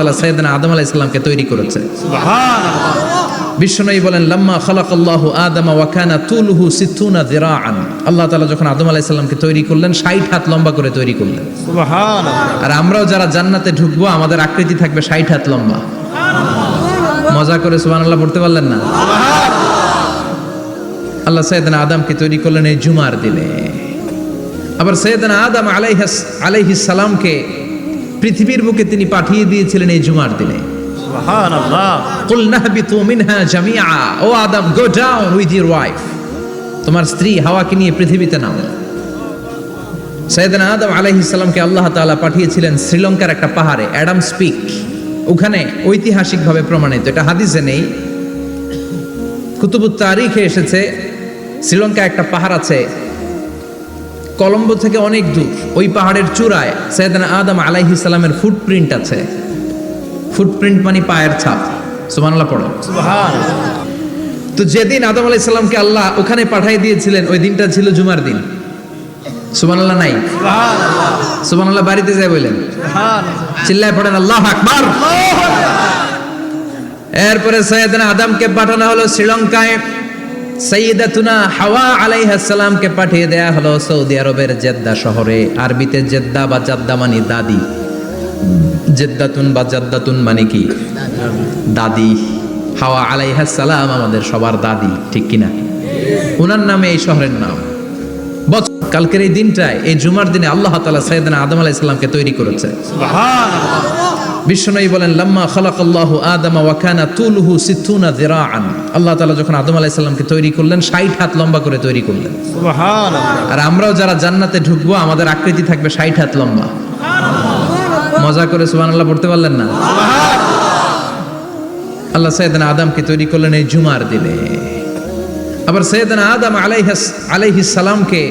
তাআলা সাইয়েদনা আদম আলাইহিস সালামকে তৈরি করেছে। সুবহানাল্লাহ। বিশ্বনবী বলেন লাম্মা খালাকাল্লাহু আদামা ওয়া কানা তুলুহু 60 যিরাআন। আল্লাহ তাআলা যখন আদম আলাইহিস সালামকে তৈরি করলেন 60 হাত লম্বা করে তৈরি করলেন। সুবহানাল্লাহ। আর আমরাও যারা জান্নাতে ঢুকবো আমাদের আকৃতি থাকবে 60 হাত লম্বা। মজা করে সুবহানাল্লাহ পড়তে পারলেন না? আল্লাহ সাইয়েদনা আদমকে তৈরি করলেন এই জুমার দিনে। আবার সাইয়েদনা আদম আলাইহিস সালামকে পৃথিবীর বুকে তিনি পাঠিয়ে দিয়েছিলেন এই জুমার দিনে। সুবহানাল্লাহ। কুল নাহবিতু মিনহা জামিআ, O Adam go down with your wife, তোমার স্ত্রী হাওয়াকে নিয়ে পৃথিবীতে নামো। সাইয়েদনা আদম আলাইহিস সালামকে আল্লাহ তাআলা পাঠিয়েছিলেন শ্রীলঙ্কার একটা পাহাড়ে, অ্যাডামস পিক। ওখানে ঐতিহাসিকভাবে প্রমাণিত, এটা হাদিসে নেই, কুতুবুত তারিখে এসেছে। শ্রীলঙ্কায় একটা পাহাড় আছে, কলম্বো থেকে অনেক দূর। ওই পাহাড়ের চূড়ায় সাইয়েদনা আদম আলাইহিস সালামের ফুটপ্রিন্ট আছে। ফুটপ্রিন্ট মানে পায়ের ছাপ। সুবহানাল্লাহ পড়ো। সুবহানাল্লাহ। তো যেদিন আদম আলাইহিস সালামকে আল্লাহ ওখানে পাঠিয়ে দিয়েছিলেন ওই দিনটা ছিল জুমার দিন। সুবহানাল্লাহ নাই? সুবহানাল্লাহ। সুবহানাল্লাহ বাড়িতে যায় বলেন, সুবহানাল্লাহ। চিল্লায় পড়েন আল্লাহু আকবার। এরপরে সাইয়েদনা আদমকে পাঠানো হলো শ্রীলঙ্কায়। সাইয়্যিদাতুনা হাওয়া আলাইহিস সালামকে পাঠিয়ে দেয়া হলো সৌদি আরবের জেদ্দা শহরে। আরবিতে জেদ্দা বা জাদ্দা মানে দাদি। জেদ্দাতুন বা জাদ্দাতুন মানে কি? দাদি। হাওয়া আলাইহিস সালাম আমাদের সবার দাদি, ঠিক কিনা? ওনার নামে এই শহরের নাম। কালকের এই দিনটায়, এই জুমার দিনে আল্লাহ তাআলা সাইয়েদনা আদম আলাইহিস সালামকে তৈরি করেছে। সুবহানাল্লাহ। বিশ্বনবী বলেন লাম্মা খালাকাল্লাহু আদামা ওয়া কানা তুলুহু 60 যিরাআন। আল্লাহ তাআলা যখন আদম আলাইহিস সালামকে তৈরি করলেন 60 হাত লম্বা করে তৈরি করলেন। সুবহানাল্লাহ। আর আমরাও যারা জান্নাতে ঢুকবো আমাদের আকৃতি থাকবে 60 হাত লম্বা। মজা করে সুবহানাল্লাহ পড়তে পারলেন না? আল্লাহ সাইয়েদনা আদমকে তৈরি করলেন এই জুমার দিনে। আবার সাইয়েদনা আদম আলাইহিস সালামকে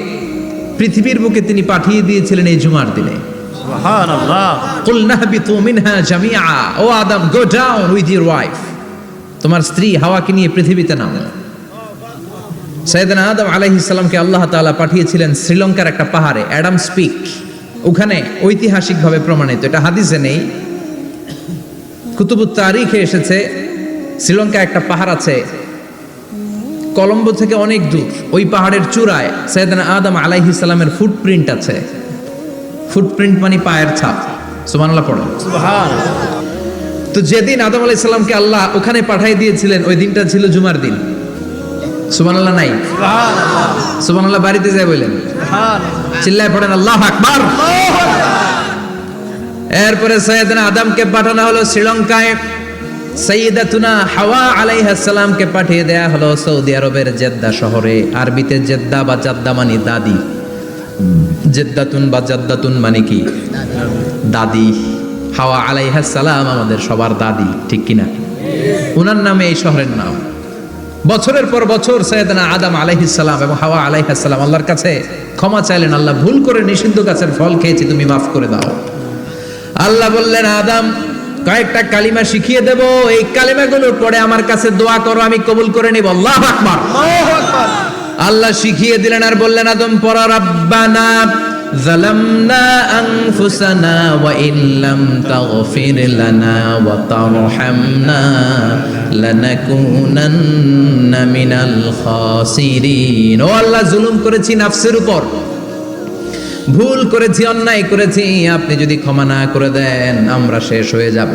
পৃথিবীর বুকে তিনি পাঠিয়ে দিয়েছিলেন এই জুমার দিনে। সুবহানাল্লাহ। কুল নাহবিতু মিনহা জামিআ, O Adam go down with your wife, তোমার স্ত্রী হাওয়াকে নিয়ে পৃথিবীতে নামো। সাইয়েদনা আদম আলাইহিস সালামকে আল্লাহ তাআলা পাঠিয়েছিলেন শ্রীলঙ্কার একটা পাহাড়ে, অ্যাডামস পিক। ওখানে ঐতিহাসিকভাবে প্রমাণিত, এটা হাদিসে নেই, কুতুবুত তারিখে এসেছে। শ্রীলঙ্কায় একটা পাহাড় আছে, কলম্বো থেকে অনেক দূর। ওই পাহাড়ের চূড়ায় সাইয়েদনা আদম আলাইহিস সালামের ফুটপ্রিন্ট আছে। ফুটপ্রিন্ট মানে পায়ের ছাপ। সুবহানাল্লাহ পড়ো। সুবহানাল্লাহ। তো যেদিন আদম আলাইহিস সালামকে আল্লাহ ওখানে পাঠিয়ে দিয়েছিলেন ওই দিনটা ছিল জুমার দিন। সুবহানাল্লাহ নাই? সুবহানাল্লাহ। সুবহানাল্লাহ বাড়িতে যায় বলেন, সুবহানাল্লাহ। চিল্লায় পড়েন আল্লাহু আকবার। এরপরে সাইয়েদনা আদমকে পাঠানো হলো শ্রীলঙ্কায়। সাইয়্যিদাতুনা হাওয়া আলাইহিস সালামকে পাঠিয়ে দেয়া হলো সৌদি আরবের জেদ্দা শহরে। আরবিতে জেদ্দা বা জাদ্দা মানে দাদি। জেদ্দাতুন বা জাদ্দাতুন মানে কি? দাদি। হাওয়া আলাইহিস সালাম আমাদের সবার দাদি, ঠিক কিনা? ওনার নামে এই শহরের নাম। বছরের পর বছর সাইয়েদনা আদম আলাইহিস সালাম এবং হাওয়া আলাইহিস সালাম আল্লাহর কাছে ক্ষমা চাইলেন, আল্লাহ ভুল করে নিষিদ্ধ গাছের ফল খেয়েছি, তুমি মাফ করে দাও। আল্লাহ বললেন আদম কয়েকটা কালিমা শিখিয়ে দেব, এই কালিমাগুলোর পরে আমার কাছে দোয়া করো, আমি কবুল করে নিব। আল্লাহু আকবার। আল্লাহু আকবার। আল্লাহ শিখিয়ে দিলেন আর বললেন আদম পড়া রাব্বানা যালামনা আনফুসানা ওয়া ইল্লাম তাগফির লানা ওয়া তারহামনা লানাকুনান্না মিনাল খাসিরিন। ও আল্লাহ, জুলুম করেছি নাফসের উপর, ভুল করেছি, অন্যায় করেছি, আপনি যদি ক্ষমা না করে দেন আমরা শেষ হয়ে যাব,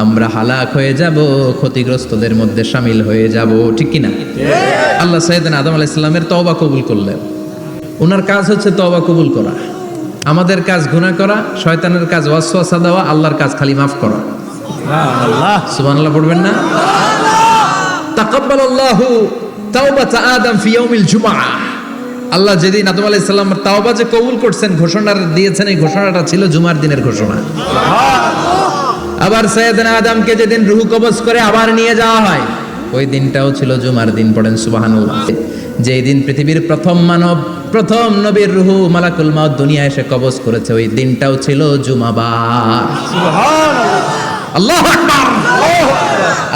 আমরা হালাক হয়ে যাব, ক্ষতিগ্রস্তদের মধ্যে শামিল হয়ে যাব, ঠিক কিনা? আল্লাহ সাইয়েদনা আদম আলাইহিস সালামের তওবা কবুল করলেন। ওনার কাজ হচ্ছে তওবা কবুল করা, আমাদের কাজ গুনাহ করা, শয়তানের কাজ ওয়াসওয়াসা দেওয়া, আল্লাহর কাজ খালি মাফ করা। সুবহানাল্লাহ। সুবহানাল্লাহ পড়বেন না? তাকাব্বালাল্লাহু তাওবাতা আদম ফি ইয়াউমিল জুমআহ। আল্লাহ যেদিন আদম আলাইহিস সালামের তাওবা যে কবুল করছেন, ঘোষণা দিয়েছেন, এই ঘোষণাটা ছিল জুমার দিনের ঘোষণা। আবার সাইয়েদনা আদমকে যেদিন রূহ কবজ করে আবার নিয়ে যাওয়া হয়, ওই দিনটাও ছিল জুমার দিন। পড়েন সুবহানাল্লাহ। যেই দিন পৃথিবীর প্রথম মানব, প্রথম নবীর রূহ মালাকুল মাউত দুনিয়ায় এসে কবজ করেছে, ওই দিনটাও ছিল জুমাবার। সুবহানাল্লাহ। আল্লাহু আকবার।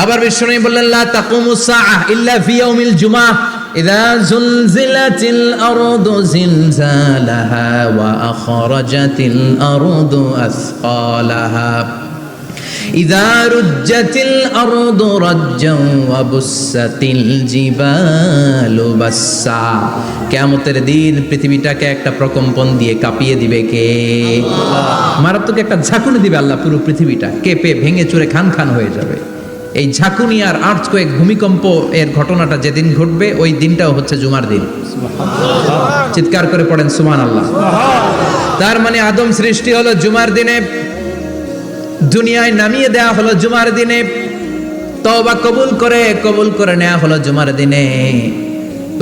আবার বিশ্বনবী বললেন লা তাকুমুস সাআহ ইল্লা ফি ইয়াউমিল জুমআহ ইযা যুলজিলাতিল আরদু জিলজালাহা ওয়া আখরাজাতিল আরদু আসকালাহা ইযা রুজ্জাতিল আরদু রাজ্জাও ওয়া বুসাতিল জিবালু বাসসা, কিয়ামতের দিন পৃথিবীটাকে একটা প্রকম্পন দিয়ে কাঁপিয়ে দিবে কে? মারাত্মক একটা ঝাঁকুনি দিবে আল্লাহ, পুরো পৃথিবীটা কেঁপে ভেঙে চুরে খান খান হয়ে যাবে। এই ঝাঁকুনি আর আর্থকোয়েক, ভূমিকম্প এর ঘটনাটা যেদিন ঘটবে ওই দিনটাও হচ্ছে জুমার দিন। চিৎকার করে পড়েন সুবহানাল্লাহ। তার মানে আদম সৃষ্টি হলো জুমার দিনে, দুনিয়ায় নামিয়ে দেয়া হলো জুমার দিনে, তওবা কবুল করে নেওয়া হলো জুমার দিনে,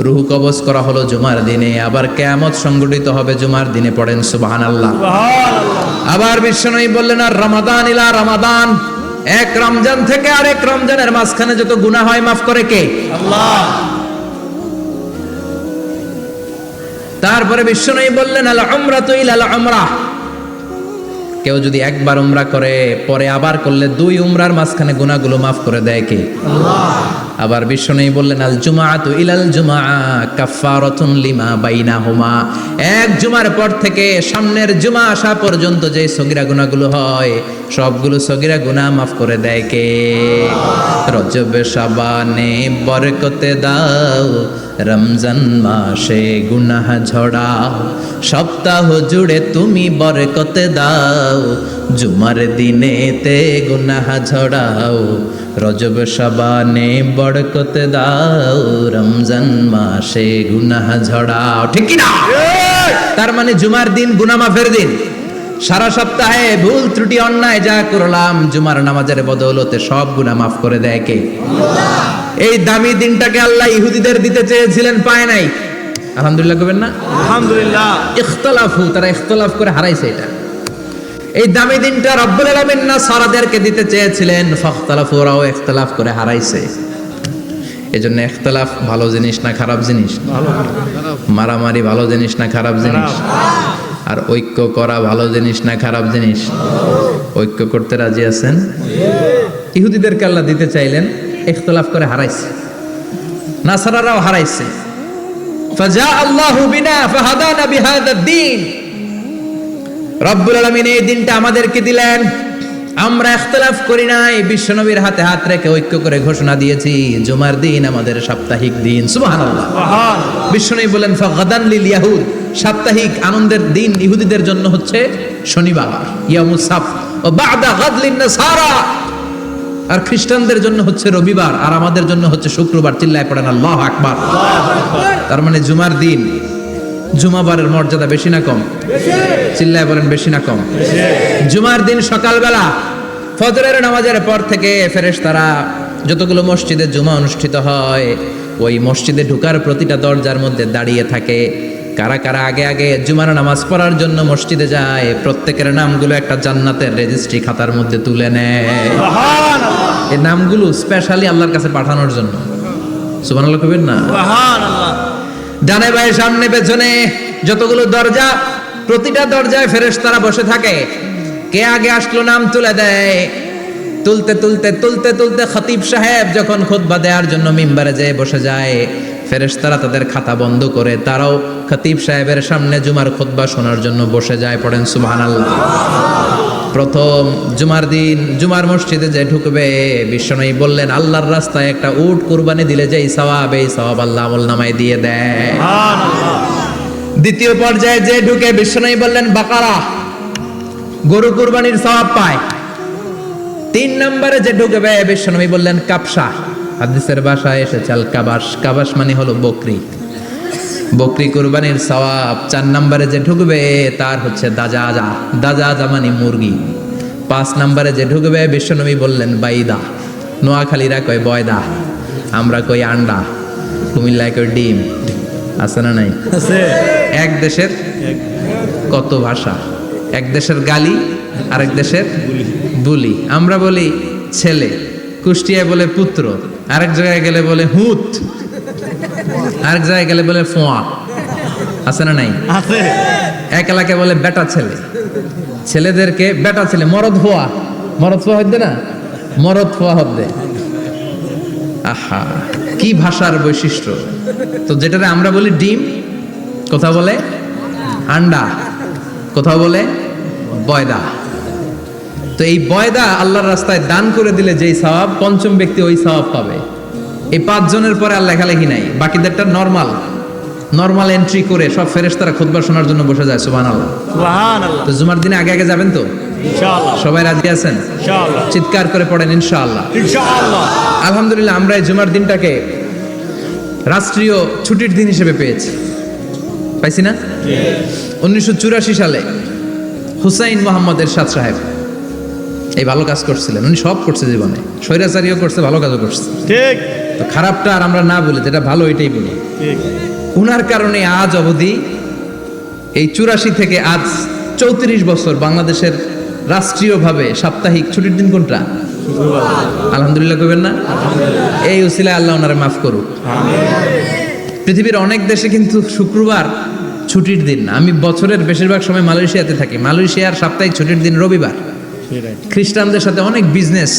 রূহ কবজ করা হলো জুমার দিনে, আবার কিয়ামত সংগঠিত হবে জুমার দিনে। পড়েন সুবহানাল্লাহ। আবার বিশ্বনবী বললেন, আর রমাদান ইলা রমাদান, এক রমজান থেকে আরেক রমজানের মাঝখানে যত গুনাহ হয় মাফ করে কে? আল্লাহ। তারপরে বিশ্বনবী বললেন, আল উমরাতু ইলাল উমরাহ, কেউ যদি একবার উমরা করে পরে আবার করলে দুই উমরার মাঝখানে গুনাহগুলো মাফ করে দেয় কে? আল্লাহ। আবার বিশ্বনবী বললেন, আল জুমআতু ইলাল জুমআ কাফফারাতুন লিমা বাইনাহুমা, এক জুমার পর থেকে সামনের জুমা আসা পর্যন্ত যে সগীরা গুনাহগুলো হয় সবগুলো সগীরা গুনাহ মাফ করে দেয় কে? রজব শাবানে বরকতে দাও, রমজান মাসে গুনাহ ঝড়াও, সপ্তাহ জুড়ে তুমি বরকতে দাও, জুমার দিনেতে গুনাহ ঝড়াও, রজব শাবানে বরকতে দাও, রমজান মাসে গুনাহ ঝড়াও। ঠিক কি না? তার মানে জুমার দিন গুনাহ মাফের দিন। সারা সপ্তাহে ভুল ত্রুটি অন্যায় যা করলাম জুমার নামাজের বদৌলতে সব গুনাহ মাফ করে দেয় কে? আল্লাহ। এই দামি দিনটাকে আল্লাহ ইহুদিদের দিতে চেয়েছিলেন, পায় নাই। আলহামদুলিল্লাহ কবেন না? আলহামদুলিল্লাহ। ইখতিলাফু, তারা ইখতিলাফ করে হারাইছে এটা। এই দামি দিনটা রব্বুল আলামিন নাসারাদেরকে দিতে চেয়েছিলেন, ফাখতালাফু, ওরাও ইখতিলাফ করে হারাইছে। এজন্য ইখতিলাফ ভালো জিনিস না খারাপ জিনিস? মারামারি ভালো জিনিস না খারাপ জিনিস? আর ঐক্য করা ভালো জিনিস না খারাপ জিনিস? ঐক্য করতে রাজি আছেন? ইহুদিদেরকে আল্লাহ দিতে চাইলেন, ইখতিলাফ করে হারাইছে। নাসারারাও হারাইছে। ফাজা আল্লাহু বিনা ফাহাদানা বিহাদা দ্বীন, রব্বুল আলামিন এই দিনটা আমাদেরকে দিলেন, আমরা ইখতিলাফ করি নাই, বিশ্বনবীর হাতে হাত রেখে ঐক্য করে ঘোষণা দিয়েছি জুমার দিন আমাদের সাপ্তাহিক দিন। সুবহানাল্লাহ। বিশ্বনবী বলেন, ফাগাদান লিল ইয়াহুদ, সাপ্তাহিক আনন্দের দিন ইহুদিদের জন্য হচ্ছে শনিবার, ইয়ামুস সাবত, ও বাদা গাদ লিন নাসারা, আর খ্রিস্টানদের জন্য হচ্ছে রবিবার, আর আমাদের জন্য হচ্ছে শুক্রবার। চিল্লায় পড়েন আল্লাহু আকবার। তার মানে জুমার দিন, জুমাবারের মর্যাদা বেশি না কম? চিল্লায় বলেন বেশি না কম? জুমার দিন সকালবেলা ফজরের নামাজের পর থেকে ফেরেশতারা যতগুলো মসজিদে জুমা অনুষ্ঠিত হয় ওই মসজিদে ঢোকার প্রতিটা দরজার মধ্যে দাঁড়িয়ে থাকে। কারা কারা আগে আগে জুমার নামাজ পড়ার জন্য মসজিদে যায়, প্রত্যেকের নামগুলো একটা জান্নাতের রেজিস্ট্রি খাতার মধ্যে তুলে নেয়। এই নামগুলো স্পেশালি আল্লাহর কাছে পাঠানোর জন্য। সুবহানাল্লাহ কইবেন না? সুবহানাল্লাহ। ডানে বায়ে সামনে পেছনে যতগুলো দরজা, প্রতিটা দরজায় ফেরেশতারা বসে থাকে। কে আগে আসলো নাম তুলে দেয়। তুলতে তুলতে তুলতে তুলতে খতিব সাহেব যখন খুতবা দেওয়ার জন্য মিম্বারে যেয়ে বসে যায়, ফেরেশতারা তাদের খাতা বন্ধ করে তারাও খতিব সাহেবের সামনে জুমার খুতবা শোনার জন্য বসে যায়। পড়েন সুবহানাল্লাহ। প্রথম জুমার দিন জুমার মসজিদে যে ঢুকবে, বিশ্বনবী বললেন আল্লাহর রাস্তায় একটা উট কুরবানি দিলে যেই সওয়াব, এই সওয়াব আল্লাহ আমলনামায় দিয়ে দেয়। সুবহানাল্লাহ। দ্বিতীয় পর্যায়ে যে ঢুকে, বিশ্বনবী বললেন বাকারা, গরু কুরবানির সওয়াব পায়। তিন নম্বরে যে ঢুকবে, বিশ্বনবী বললেন কাবসা, হাদিসের ভাষায় এসেছে আল কাবাস, কাবাস মানে হলো বকরি, বকরি কুরবানির সওয়াব। চার নম্বরে যে ঢুকবে তার হচ্ছে দাজাজা, দাজাজা মানে মুরগি। পাঁচ নম্বরে যে ঢুকবে, বিশ্বনবী বললেন বাইদা, নোয়াখালীরা কয় বয়দা, আমরা কই আন্ডা, কুমিল্লায় কই ডিম। আছে না নাই? আছে। এক দেশের কত ভাষা, এক দেশের গালি আরেক দেশের বুলি। আমরা বলি ছেলে, কুষ্টিয়ায় বলে পুত্র, আরেক জায়গায় গেলে বলে হুত, আরেক জায়গায় গেলে বলে ফোয়া। আছে না নাই? আছে। এক এলাকায় বলে বেটা ছেলে, ছেলেদেরকে বেটা ছেলে। মরদ ফোয়া, মরদ ফোয়া হদ্দে না, মরদ ফোয়া হদ্দে। আহা, কি ভাষার বৈশিষ্ট্য। তো যেটারে আমরা বলি ডিম, কোথাও বলে আন্ডা, কোথাও বলে বয়দা। তো এই বয়দা আল্লাহর রাস্তায় দান করে দিলে যেই সওয়াব, পঞ্চম ব্যক্তি ওই সওয়াব পাবে। এই 5 জনের পরে আর লেখালেখি নাই, বাকিদেরটা নরমাল এন্ট্রি করে সব ফেরেশতারা খুতবা শোনার জন্য বসে যায়। সুবহানাল্লাহ। সুবহানাল্লাহ। তো জুমার দিনে আগে আগে যাবেন তো? ইনশাআল্লাহ। সবাই রাজি আছেন? ইনশাআল্লাহ। চিৎকার করে পড়েন ইনশাআল্লাহ। ইনশাআল্লাহ। আলহামদুলিল্লাহ, আমরা এই জুমার দিনটাকে রাষ্ট্রীয় ছুটির দিন হিসেবে পেয়েছি, পাইছি না? 1984 সালে হুসাইন মোহাম্মদ এরশাদ সাহেব এই ভালো কাজ করছিলেন। উনি সব করছে জীবনে, স্বৈরাচারীও করছে, ভালো কাজও করছে। ঠিক তো খারাপটা আর আমরা না বলি, যেটা ভালো এটাই বলি। ঠিক। উনার কারণে আজ অবধি এই 84 থেকে আজ 34 বছর বাংলাদেশের রাষ্ট্রীয়ভাবে সাপ্তাহিক ছুটির দিন কোনটা? আলহামদুলিল্লাহ কইবেন না? এই উসিলায় আল্লাহ ওনারে মাফ করুক। পৃথিবীর অনেক দেশে কিন্তু শুক্রবার ছুটির দিন না। আমি বছরের বেশিরভাগ সময় মালয়েশিয়াতে থাকি। মালয়েশিয়ার সাপ্তাহিক ছুটির দিন রবিবার। খ্রিস্টানদের সাথে অনেক বিজনেস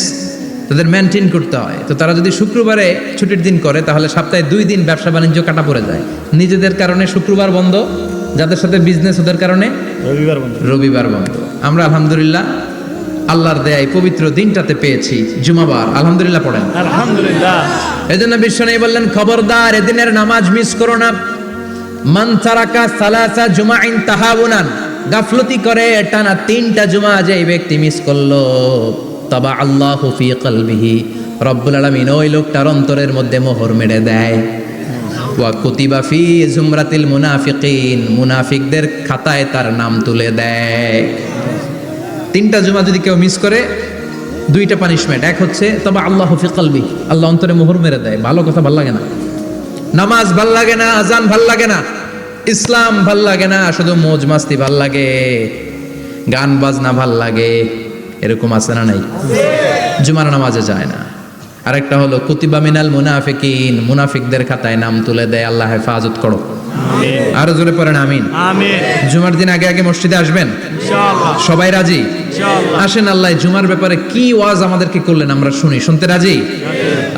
তাদের মেনটেন করতে হয়, তো তারা যদি শুক্রবারে ছুটির দিন করে তাহলে সপ্তাহে 2 দিন ব্যবসা বাণিজ্য কাটা পড়ে যায়। নিজেদের কারণে শুক্রবার বন্ধ, যাদের সাথে বিজনেস ওদের কারণে রবিবার বন্ধ। আমরা আলহামদুলিল্লাহ আল্লাহর দেয়ায় পবিত্র দিনটাতে পেয়েছি জুমাবার। আলহামদুলিল্লাহ পড়েন আলহামদুলিল্লাহ। এজন্য বিশ্বনবী বললেন, খবরদার এদিনের নামাজ মিস করো না। মান তারাকা সালাসা জুমাইন তাহাবুনান, গাফলতি করে টানা 3টা জুমা যে এই ব্যক্তি মিস করলো, তবা আল্লাহু ফি কলবিহি, রব্বুল আলামিন ওই লোকটার অন্তরের মধ্যে মোহর মেরে দেয়। ওয়া কুতিবা ফি জুমরাতিল মুনাফিকিন, মুনাফিকদের খাতায় তার নাম তুলে দেয়। 3টা জুমা যদি কেউ মিস করে, 2টা পানিশমেন্ট। এক হচ্ছে তবা আল্লাহু ফি কলবি, আল্লাহ অন্তরে মোহর মেরে দেয়। ভালো কথা ভাল লাগে না, নামাজ ভাল লাগে না, আজান ভাল লাগে না, ইসলাম ভাল লাগে না, শুধু মৌজ মাস্তি ভাল লাগে, গান বাজনা ভাল লাগে, এরকম আছে না নাই? জুমার নামাজে যায় না। আরেকটা হলো কুতিবা মিনাল মুনাফিকিন, মুনাফিকদের খাতায় নাম তুলে দেয়। আল্লাহ হেফাজত করো। আরো জোরে পড়েন আমিন। আমিন। জুমার দিন আগে আগে মসজিদে আসবেন ইনশাআল্লাহ। সবাই রাজি? ইনশাআল্লাহ। আসেন, আল্লাহ জুমার ব্যাপারে কি ওয়াজ আমাদেরকে করলেন আমরা শুনি। শুনতে রাজি?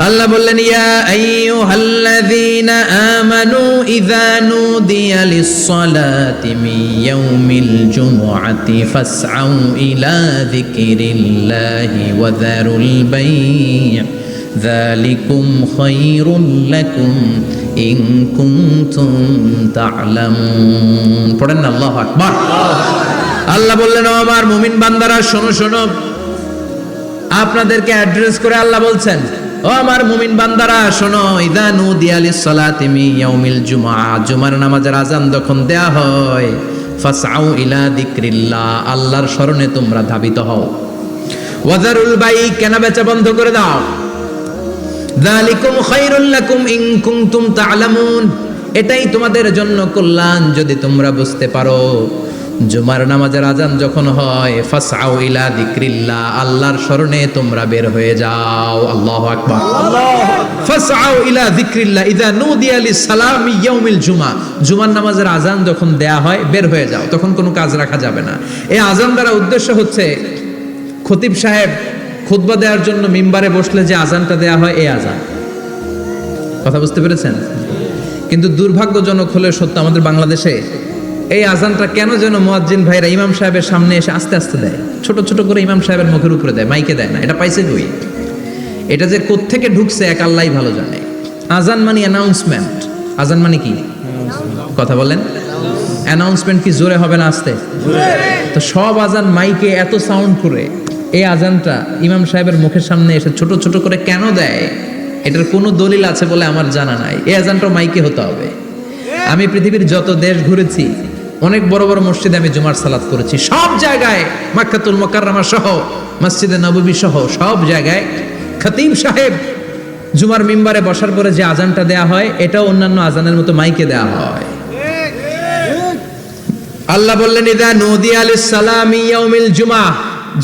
আল্লাহ বললেন, ইয়া আইয়ুহাল্লাযীনা আমানু ইযা নুদিয়া লিস-সালাতি মিন ইয়াউমিল জুমআতি ফাসআউ ইলা যিকরিল্লাহি ওয়া যারুল বাই', যালিকুম খায়রুল লাকুম ইন কুনতুম তা'লামুন। পড়েন না আল্লাহু আকবার। আল্লাহ বললেন, ও আমার মুমিন বান্দারা শোনো শোনো। আপনাদেরকে অ্যাড্রেস করে আল্লাহ বলছেন, ও আমার মুমিন বান্দারা শোনো, ইযা নুদিয়া লিস-সালাতি মিন ইয়াউমিল জুমআ, জুমার নামাজের আযান যখন দেয়া হয়, ফাসআউ ইলা যিকরিল্লাহ, আল্লাহর স্মরণে তোমরা ধাবিত হও। ওয়া যারুল বাই', কেনা বেচা বন্ধ করে দাও। যালিকুম খায়রুল লাকুম ইন কুনতুম তা'লামুন, এটাই তোমাদের জন্য কল্যাণ যদি তোমরা বুঝতে পারো। জুমার নামাজের আজান যখন হয়, ফাসআউ ইলা যিকরিল্লাহ, আল্লাহর স্মরণে তোমরা বের হয়ে যাও। আল্লাহু আকবার। ফাসআউ ইলা যিকরিল্লাহ ইযা নুদিয়া লিস-সালামি ইয়াউমিল জুমআ, জুমার নামাজের আজান যখন দেয়া হয় বের হয়ে যাও, তখন কোনো কাজ রাখা যাবে না। এই আজান দ্বারা উদ্দেশ্য হচ্ছে খতিব সাহেব খুতবা দেওয়ার জন্য মিম্বারে বসলে যে আজানটা দেয়া হয়, এই আজান। কথা বুঝতে পেরেছেন? কিন্তু দুর্ভাগ্যজনক হলে সত্য, আমাদের বাংলাদেশে এই আজানটা কেন যেন মুয়াজ্জিন ভাইরা ইমাম সাহেবের সামনে এসে আস্তে আস্তে দেয়, ছোট ছোট করে ইমাম সাহেবের মুখের উপরে দেয়, মাইকে দেয় না। এটা পাইছে কই? এটা যে কোত্থেকে ঢুকছে এক আল্লাহই ভালো জানে। আজান মানে অ্যানাউন্সমেন্ট। আজান মানে কি? কথা বলেন। অ্যানাউন্সমেন্ট কি জোরে হবে না আস্তে? তো সব আজান মাইকে এত সাউন্ড করে, এই আজানটা ইমাম সাহেবের মুখের সামনে এসে ছোট ছোট করে কেন দেয়? এটার কোনো দলিল আছে বলে আমার জানা নাই। এই আজানটা মাইকে হতে হবে। আমি পৃথিবীর যত দেশ ঘুরেছি, অনেক বড় বড় মসজিদে আমি জুমার সালাত করেছি, সব জায়গায় মক্কাতুল মুকাররমা সহ মসজিদে নববী সহ সব জায়গায় খতিব সাহেব জুমার মিম্বারে বসার পরে যে আজানটা দেয়া হয়, এটাও অন্যান্য আজানের মতো মাইকে দেয়া হয়। আল্লাহ বললেন, ইযা নুদিয়া লিস-সালামি ইয়াউমিল জুমআ,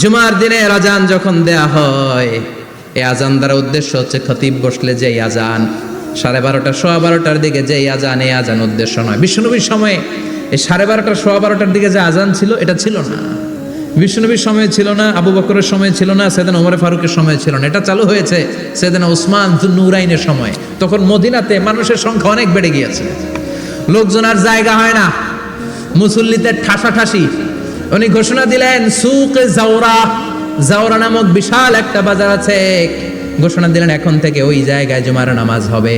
জুমার দিনে আজান যখন দেয়া হয়, এই আজান দ্বারা উদ্দেশ্য হচ্ছে খতিব বসলে যে আজান 12:30 সোয়া 12টার দিকে যে আজান, এই আজান উদ্দেশ্য নয়। বিশ্বনবীর সময়ে এই 12:30 সোয়া 12টার দিকে যে আজান ছিল, এটা ছিল না। বিশ্বনবীর সময় ছিল না, আবু বকরের সময় ছিল না, সাইয়েদনা ওমর ফারুকের সময় ছিল না। এটা চালু হয়েছে সাইয়েদনা উসমান যুন্নুরাইনের সময়। তখন মদিনাতে মানুষের সংখ্যা অনেক বেড়ে গিয়েছে, লোকজন আর জায়গা হয় না, মুসল্লিদের ঠাসাঠাসি। উনি ঘোষণা দিলেন, সুকে জাওরা, জাওরা নামক বিশাল একটা বাজার আছে। ঘোষণা দিলেন এখন থেকে ওই জায়গায় জুমার নামাজ হবে।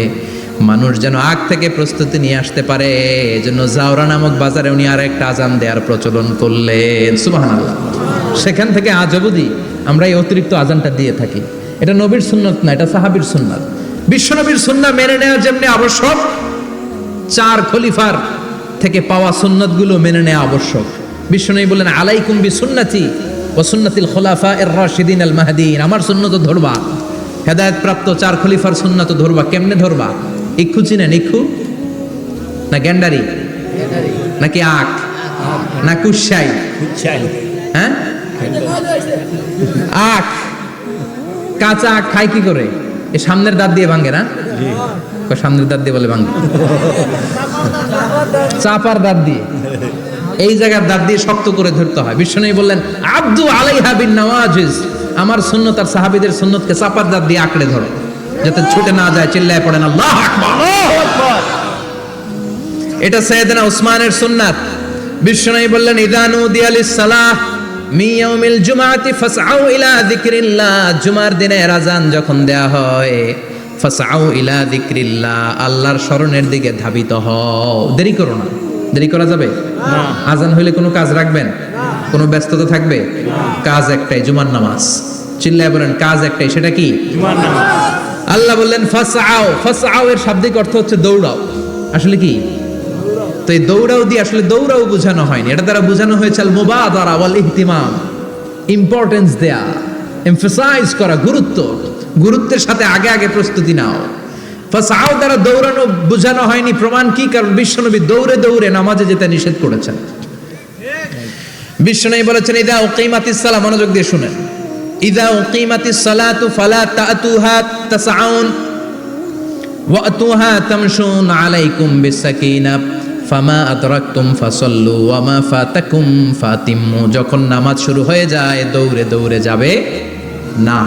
মানুষ যেন আগ থেকে প্রস্তুতি নিয়ে আসতে পারে, এজন্য জাওরা নামক বাজারে উনি আর একটা আজান দেওয়ার প্রচলন করলেন। সুবহানাল্লাহ। সেখান থেকে আজ অবধি আমরা এই অতিরিক্ত আজানটা দিয়ে থাকি। এটা নবীর সুন্নত না, এটা সাহাবীর সুন্নাত। বিশ্বনবীর সুন্নাহ মেনে নেওয়া যেমনি আবশ্যক, 4 খলিফার থেকে পাওয়া সুন্নাতগুলো মেনে নেওয়া আবশ্যক। বিশ্বনবী বললেন আলাইকুম বিসুন্নতি ওয়া সুন্নাতিল খুলাফায়ে রাশিদিন আল মাহদিয়িন, আমার সুন্নাত ধরবা। হেদায়েত প্রাপ্ত 4 খলিফার সুন্নাত ধরবা। কেমনে ধরবা? ইক্ষু চিনেন? ইক্ষু না গ্যান্ডারি নাকি আখ না কুশাই? হ্যাঁ, আখ। কাঁচা আখ খায় কি করে? এই সামনের দাঁত দিয়ে ভাঙে না? সামনের দাঁত দিয়ে বলে ভাঙে, চাপার দাঁত দিয়ে, এই জায়গার দাঁত দিয়ে শক্ত করে ধরতে হয়। বিশ্বনবী বললেন আব্দু আলাইহা বিন নওয়াজিজ, আমার সুন্নত আর সাহাবীদের সুন্নতকে চাপার দাঁত দিয়ে আঁকড়ে ধরো, যাতে ছুটে না যায়। চিল্লায় পড়েন আল্লাহু আকবার। এটা সাইয়েদনা উসমানের সুন্নাত। বিশ্বনবী বললেন ইযা নুদিয়া লিস-সালাহ মিন ইয়াউমিল জুমআতি ফাসআউ ইলা যিকরিল্লাহ, জুমার দিনে আযান যখন দেয়া হয়, ফাসআউ ইলা যিকরিল্লাহ, আল্লাহর স্মরণের দিকে ধাবিত হও। দেরি করো না। দেরি করা যাবে না। আযান হইলে কোনো কাজ রাখবেন? কোনো ব্যস্ততা থাকবে? কাজ একটাই, জুমার নামাজ। চিল্লায় বলেন কাজ একটাই, সেটা কি? জুমার নামাজ। আল্লাহ বললেন ফাসআউ, ফাসআউ এর শাব্দিক অর্থ হচ্ছে দৌড়াও। আসলে কি? তো এই দৌড়াও দিয়ে আসলে দৌড়াও বোঝানো হয়নি, এটা দ্বারা বোঝানো হয়েছে আল মুবাদারা ওয়াল ইহতিমাম, ইম্পর্টেন্স দেয়া, এমফাসাইজ করা, গুরুত্বের সাথে আগে আগে প্রস্তুতি নাও। ফাসআউ দ্বারা দৌড়ানো বোঝানো হয়নি। প্রমাণ কি? কারণ বিশ্বনবী দৌড়ে দৌড়ে নামাজে যেতে নিষেধ করেছেন। বিশ্বনবী বলেছেন ইদা উকিমাতিস সালাহ, মনোযোগ দিয়ে শুনেন, ইদা উকিমাতিস সালাতু ফালা তাতুহা তাসআউন ওয়া আতুহা তামশুন আলাইকুম বিসাকিনা ফামা আদরাকতুম ফাসাল্লু ওয়া মা ফাতাকুম ফাতিম্মু, যখন নামাজ শুরু হয়ে যায় দৌড়ে দৌড়ে যাবে না।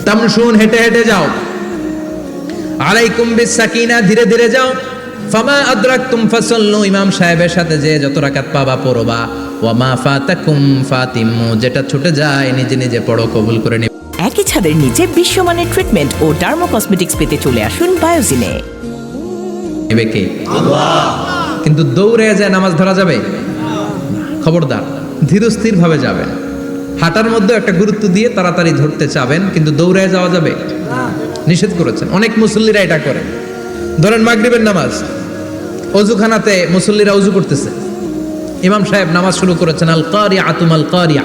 তামশুন, হেঁটে হেঁটে যাও। আলাইকুম বিসাকিনা, ধীরে ধীরে যাও। ফামা আদরাকতুম ফাসাল্লু, ইমাম সাহেবের সাথে যে যত রাকাত পাবা পড়বা। ওয়া মা ফাতাকুম ফাতিম্মু, যেটা ছুটে যায় নিজে নিজে পড়ো, কবুল করে নিও। একই ছাদের নিচে বিশ্বমানের ট্রিটমেন্ট ও ডার্মো কসমেটিক্স পেতে চলে আসুন বায়োজিনে। কে? আল্লাহ। কিন্তু দৌড়ে যায় নামাজ ধরা যাবে? খবরদার, ধীরস্থির ভাবে যাবেন। হাঁটার মধ্যে একটা গুরুত্ব দিয়ে তাড়াতাড়ি ধরতে চাবেন, কিন্তু দৌড়ে যাওয়া যাবে? নিষেধ করেছেন। অনেক মুসল্লিরা এটা করে। ধরেন মাগরিবের নামাজ, অজুখানাতে মুসল্লিরা অজু করতেছে, ইমাম সাহেব নামাজ শুরু করেছেন আল কারিআতু মাল কারিআ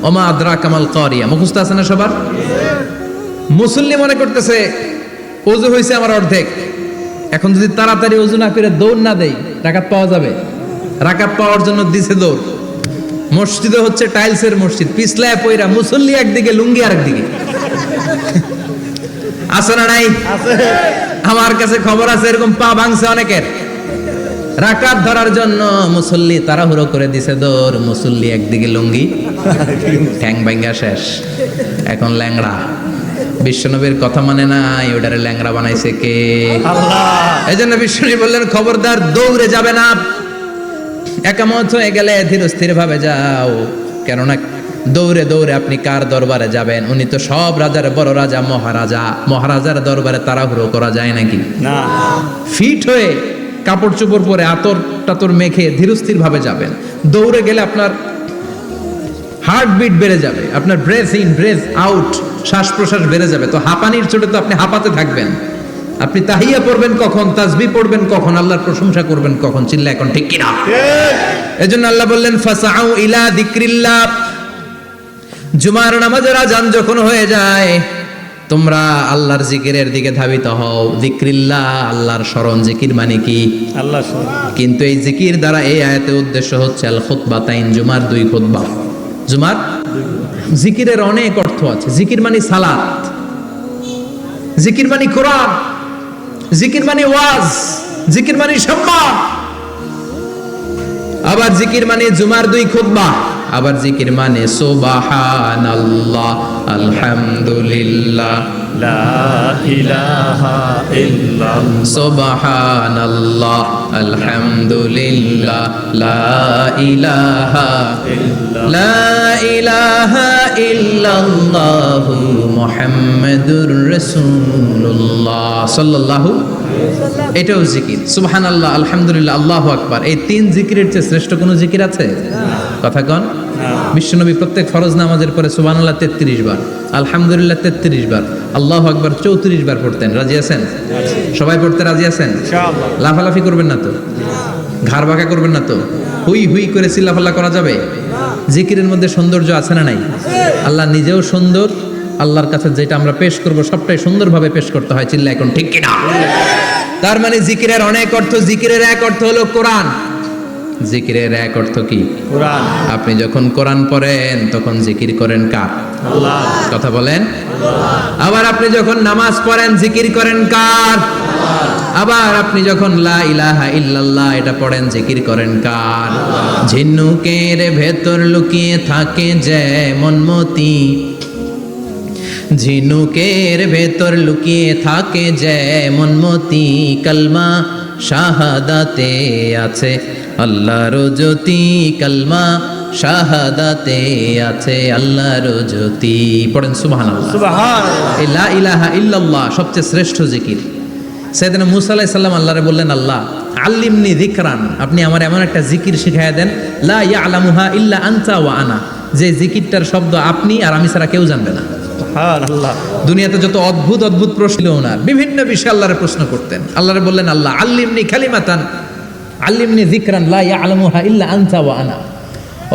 ওমা আদরাকা মাল কারিআ, মুখস্থ আছে না সবার? মুসল্লি মনে করতেছে অজু হয়েছে আমার অর্ধেক, এখন যদি তাড়াতাড়ি অজু না করে দৌড় না দেই রাকাত পাওয়া যাবে? রাকাত পাওয়ার জন্য দিছে দৌড়। মসজিদে হচ্ছে টাইলসের মসজিদ, পিছলায় পয়রা মুসল্লি একদিকে, লুঙ্গি আরেকদিকে। আছে না নাই? আমার কাছে খবর আছে এরকম পা ভাঙছে অনেকের। রাকাত ধরার জন্য মুসল্লি তাড়াহুড়ো করে দিছে দৌড়, মুসল্লি একদিকে লুঙ্গি, ঠ্যাং ভাঙ্গা শেষ, এখন ল্যাংড়া। বিশ্বনবীর কথা মানে নাই, ওটারে ল্যাংড়া বানাইছে কে? আল্লাহ। এই জন্য বিশ্বনবী বললেন খবরদার দৌড়ে যাবে না, একামত হয়ে গেলে ধীরস্থির ভাবে যাও। কেননা দৌড়ে দৌড়ে আপনি কার দরবারে যাবেন? উনি তো সব রাজার বড় রাজা, মহারাজা। মহারাজার দরবারে তাড়াহুড়ো করা যায় নাকি? না। ফিট হয়ে কাপড় চোপড় পরে আতর টাতর মেখে ধীরস্থির ভাবে যাবেন। দৌড়ে গেলে আপনার হার্টবিট বেড়ে যাবে, আপনার ব্রেথ ইন ব্রেথ আউট, শ্বাস প্রশ্বাস বেড়ে যাবে। তো হাঁপানির চোটে তো আপনি হাঁপাতে থাকবেন। আপনি তাহিয়া পড়বেন কখন, তাসবিহ পড়বেন কখন, আল্লাহর প্রশংসা করবেন কখন? চিল্লা এখন ঠিক কিনা? এজন্য আল্লাহ বললেন ফাসআউ ইলা যিকরিল্লাহ, জুমার নামাজের আযান যখন হয়ে যায় তোমরা আল্লাহর জিকিরের দিকে ধাবিত হও। যিকরিল্লাহ, আল্লাহর স্মরণ। জিকির মানে কি? আল্লাহর স্মরণ। কিন্তু এই জিকির দ্বারা এই আয়াতের উদ্দেশ্য হচ্ছে আল খুতবাতাইন, জুমার 2 খুতবা। জুমার জিকিরের অনেক অর্থ আছে। জিকির মানে সালাত, জিকির মানে কোরআন, জিকির মানে ওয়াজ, জিকির মানে সম্মান। আবার জিকির মানে জুমার 2 খুতবা। আবার জিকির মানে সুবহানাল্লাহ, আলহামদুলিল্লাহ, লা ইলাহা ইল্লাল্লাহ সুবহানাল্লাহ আলহামদুলিল্লাহ লা ইলাহা লা ইলাহা ইল্লাল্লাহু মুহাম্মাদুর রাসূলুল্লাহ সাল্লাল্লাহু এটাও জিকির। সুবহানাল্লাহ আলহামদুলিল্লাহ আল্লাহু আকবার, এই তিন জিকিরের চেয়ে শ্রেষ্ঠ কোনো জিকির আছে? কথা কন। বিশ্বনবী প্রত্যেক ফরজ নামাজের পরে সুবহানাল্লাহ 33 বার, আলহামদুলিল্লাহ 33 বার, আল্লাহু আকবার 34 বার পড়তেন। রাজি আছেন? সবাই পড়তে রাজি আছেন? ইনশাআল্লাহ। লাফালাফি করবেন না তো? ঘাড় বাঁকা করবেন না তো? হুই হুই করে চিল্লাফাল্লা করা যাবে? জিকিরের মধ্যে সৌন্দর্য আছে না নাই? আল্লাহ নিজেও সুন্দর, আল্লাহর কাছে যেটা আমরা পেশ করব সবটাই সুন্দরভাবে পেশ করতে হয়। চিল্লা এখন ঠিক কিনা? তার মানে জিকিরের অনেক অর্থ। জিকিরের এক অর্থ হলো কোরআন। জিকিরের এক অর্থ কি? কোরআন। আপনি যখন কোরআন পড়েন তখন জিকির করেন কার? আল্লাহ। কথা বলেন। আবার আপনি যখন নামাজ পড়েন জিকির করেন কার? আবার আপনি যখন লা ইলাহা ইল্লাল্লাহ এটা পড়েন জিকির করেন কার? ঝিনুকের ভেতর লুকিয়ে থাকে যেমন মতি, ঝিনুকের ভেতর লুকিয়ে থাকে যেমন মতি, কালমা শাহাদাতে আছে আল্লাহর জ্যোতি, কালমা শাহাদাতে আছে আল্লাহর জ্যোতি। পড়েন সুবহানাল্লাহ। সুবহানাল্লাহ। এই লা ইলাহা ইল্লাল্লাহ সবচেয়ে শ্রেষ্ঠ জিকির। সাইয়েদনা মুসা আলাইহিস সালাম আল্লাহরে বললেন, আল্লাহ আল্লিমনি যিকরান, আপনি আমার এমন একটা জিকির শিখাইয়া দেন লা ইয়ালামুহা ইল্লা আনতা ওয়া আনা, যে জিকিরটার শব্দ আপনি আর আমি ছাড়া কেউ জানবে না। সুবহানাল্লাহ। দুনিয়াতে যত অদ্ভুত অদ্ভুত প্রশ্ন ছিল ওনার, বিভিন্ন বিষয়ে আল্লাহরে প্রশ্ন করতেন। আল্লাহরে বললেন, আল্লাহ আল্লিমনি কালিমাতান আল্লিমনি যিকরান লা ইয়ালামুহা ইল্লা আনতা ওয়া আনা,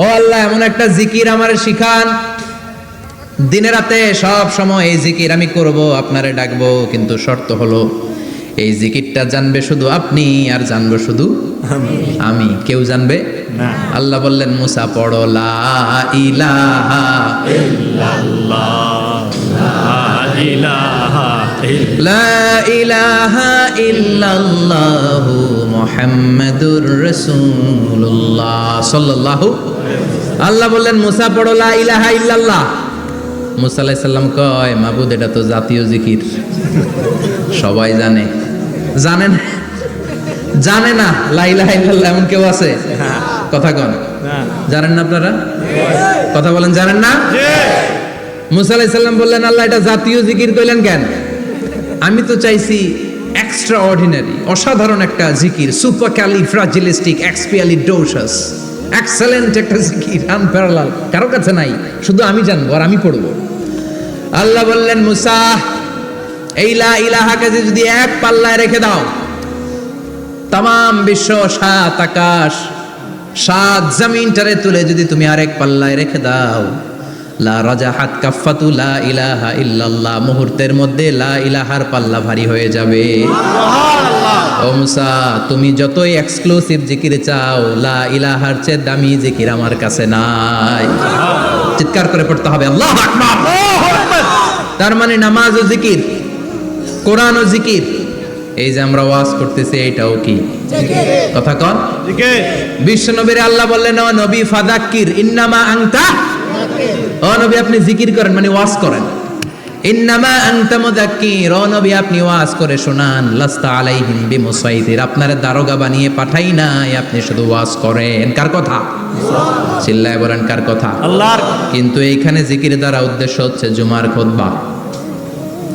ও আল্লাহ এমন একটা জিকির আমারে শিখান, দিনে রাতে সব সময় এই জিকির আমি করব, আপনারে ডাকবো, কিন্তু শর্ত হলো এই জিকিরটা জানবে শুধু আপনি আর জানবো শুধু আমি, কেউ জানবে না। আল্লাহ বললেন, মুসা পড়ো লা ইলাহা ইল্লাল্লাহ লা ইলাহা লা ইলাহা ইল্লাল্লাহু মুহাম্মাদুর রাসূলুল্লাহ সাল্লাল্লাহু। আল্লাহ বললেন, মুসা পড়ো লা ইলাহা ইল্লাল্লাহ। মুসা আলাইহিস সালাম কয়, মাবুদ এটা তো জাতীয় জিকির, সবাই জানে। জানেন? জানে না লা ইলাহা ইল্লাল্লাহ এমন কেউ আছে? কথা কন। না। জানেন না আপনারা? কথা বলেন, জানেন না? জি। মুসা আলাইহিস সালাম বললেন, আল্লাহ এটা জাতীয় জিকির কইলেন কেন? আমি তো চাইছি এক্সট্রা অর্ডিনারি, অসাধারণ একটা জিকির, সুপারক্যালিফ্রাজিলিস্টিক এক্সপিয়ালিডোসাস, এক্সেলেন্ট একটা জিকির, আনপ্যারালাল, কারো কাছে নাই, শুধু আমি জানবো আর আমি পড়বো। আল্লাহ বললেন, মুসা এই লা ইলাহাকে যদি এক পাল্লায় রেখে দাও, তামাম বিশ্ব, সাত আকাশ, সাত জমিনটারে তুলে যদি তুমি আরেক পাল্লায় রেখে দাও, লা রাজাহাত কাফাতু লা ইলাহা ইল্লাল্লাহ, মুহূর্তের মধ্যে লা ইলাহার পাল্লা ভারী হয়ে যাবে। ও মুসা, তুমি যতই এক্সক্লুসিভ জিকির চাও, লা ইলাহার চেয়ে দামি জিকির আমার কাছে নাই। চিৎকার করে পড়তে হবে আল্লাহু আকবার। তার মানে নামাজ ও জিকির, কোরআন ও জিকির, এই যে আমরা ওয়াজ করতেছি এটাও কি কথা কন? জিকির। বিশ্ব নবীর আল্লাহ বললেন, ও নবী ফাদাক্কির ইন্নামা আনতা, ও নবী আপনি জিকির করেন মানে ওয়াজ করেন। ইন্নামা আনতা মুযাক্কির, ও নবী আপনি ওয়াজ করে শোনান। লাস্তা আলাইহিম বিমুসাইতির, আপনারে দারোগা বানিয়ে পাঠাই নাই, আপনি শুধু ওয়াজ করেন। কার কথা? চিল্লায় বলেন কার কথা? আল্লাহর। কিন্তু এইখানে জিকির দ্বারা উদ্দেশ্য হচ্ছে জুমার খুতবা।